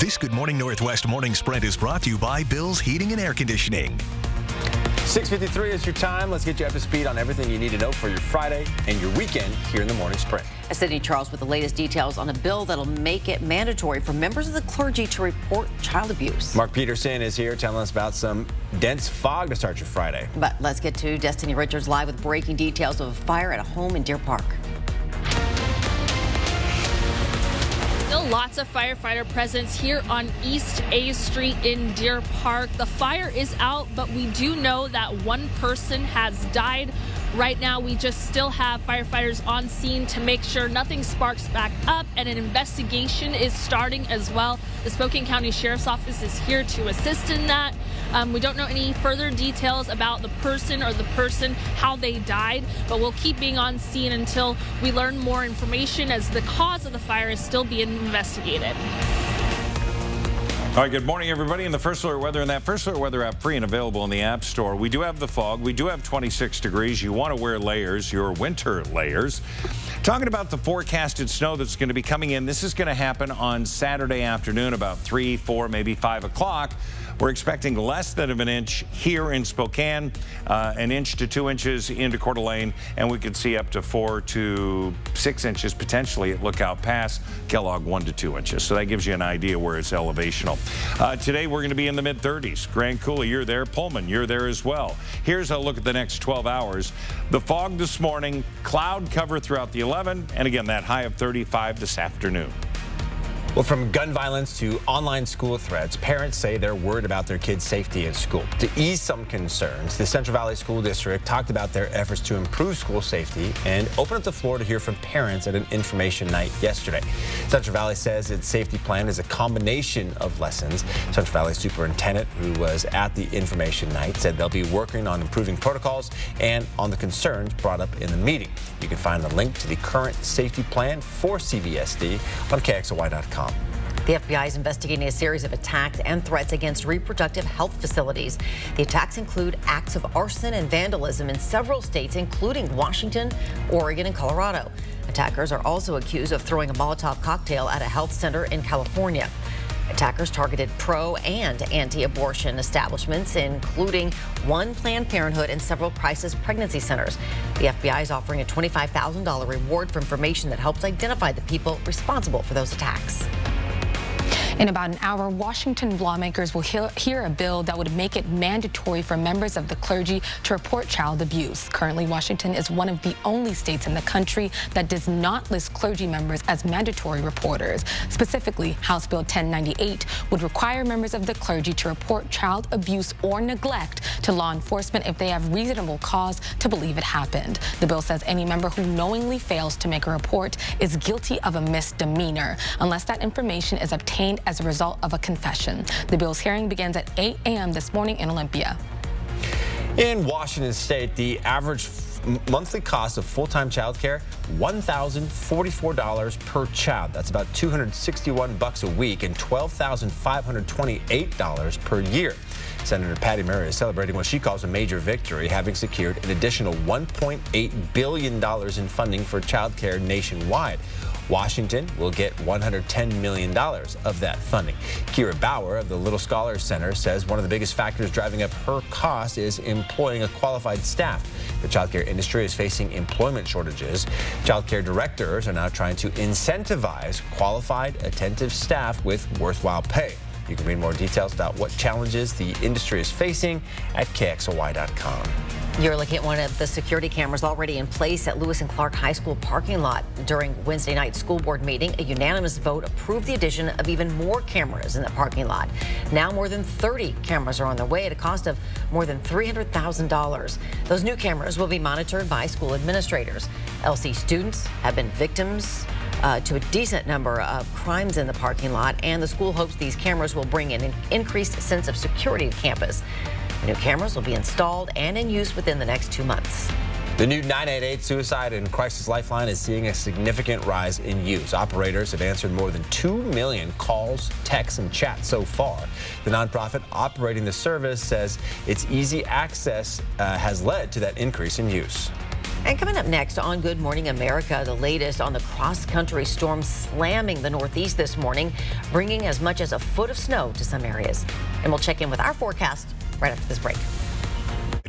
This Good Morning Northwest morning spread is brought to you by Bill's Heating and Air Conditioning. 6:53 is your time. Let's get you up to speed on everything you need to know for your Friday and your weekend here in the Morning Sprint. Sydney Charles with the latest details on a bill that'll make it mandatory for members of the clergy to report child abuse. Mark Peterson is here telling us about some dense fog to start your Friday. But let's get to Destiny Richards live with breaking details of a fire at a home in Deer Park. Still lots of firefighter presence here on East A Street in Deer Park. The fire is out, but we do know that one person has died. Right now, we just still have firefighters on scene to make sure nothing sparks back up, and an investigation is starting as well. The Spokane County Sheriff's Office is here to assist in that. We don't know any further details about the person, how they died, but we'll keep being on scene until we learn more information, as the cause of the fire is still being investigated. All right, good morning, everybody. And the First Alert Weather, and that First Alert Weather app, free and available in the App Store. We do have the fog. We do have 26 degrees. You want to wear layers, your winter layers. Talking about the forecasted snow that's going to be coming in. This is going to happen on Saturday afternoon, about 3, 4, maybe 5 o'clock. We're expecting less than an inch here in Spokane, an inch to 2 inches into Coeur d'Alene, and we could see up to 4 to 6 inches potentially at Lookout Pass, Kellogg 1 to 2 inches. So that gives you an idea where it's elevational. Today we're going to be in the mid-30s. Grand Coulee, you're there. Pullman, you're there as well. Here's a look at the next 12 hours. The fog this morning, cloud cover throughout the 11, and again that high of 35 this afternoon. Well, from gun violence to online school threats, parents say they're worried about their kids' safety at school. To ease some concerns, the Central Valley School District talked about their efforts to improve school safety and opened up the floor to hear from parents at an information night yesterday. Central Valley says its safety plan is a combination of lessons. Central Valley Superintendent, who was at the information night, said they'll be working on improving protocols and on the concerns brought up in the meeting. You can find the link to the current safety plan for CVSD on KXLY.com. The FBI is investigating a series of attacks and threats against reproductive health facilities. The attacks include acts of arson and vandalism in several states, including Washington, Oregon, and Colorado. Attackers are also accused of throwing a Molotov cocktail at a health center in California. Attackers targeted pro- and anti-abortion establishments, including one Planned Parenthood and several crisis pregnancy centers. The FBI is offering a $25,000 reward for information that helps identify the people responsible for those attacks. In about an hour, Washington lawmakers will hear a bill that would make it mandatory for members of the clergy to report child abuse. Currently, Washington is one of the only states in the country that does not list clergy members as mandatory reporters. Specifically, House Bill 1098 would require members of the clergy to report child abuse or neglect to law enforcement if they have reasonable cause to believe it happened. The bill says any member who knowingly fails to make a report is guilty of a misdemeanor, unless that information is obtained as a result of a confession. The bill's hearing begins at 8 a.m. this morning in Olympia. In Washington State, the average monthly cost of full-time child care, $1,044 per child. That's about $261 a week and $12,528 per year. Senator Patty Murray is celebrating what she calls a major victory, having secured an additional $1.8 billion in funding for child care nationwide. Washington will get $110 million of that funding. Kira Bauer of the Little Scholars Center says one of the biggest factors driving up her cost is employing a qualified staff. The childcare industry is facing employment shortages. Childcare directors are now trying to incentivize qualified, attentive staff with worthwhile pay. You can read more details about what challenges the industry is facing at KXLY.com. You're looking at one of the security cameras already in place at Lewis and Clark High School parking lot. During Wednesday night's school board meeting, a unanimous vote approved the addition of even more cameras in the parking lot. Now more than 30 cameras are on their way at a cost of more than $300,000. Those new cameras will be monitored by school administrators. LC students have been victims to a decent number of crimes in the parking lot, and the school hopes these cameras will bring in an increased sense of security to campus. The new cameras will be installed and in use within the next 2 months. The new 988 Suicide and Crisis Lifeline is seeing a significant rise in use. Operators have answered more than 2 million calls, texts, and chats so far. The nonprofit operating the service says its easy access has led to that increase in use. And coming up next on Good Morning America, the latest on the cross-country storm slamming the Northeast this morning, bringing as much as a foot of snow to some areas. And we'll check in with our forecast right after this break.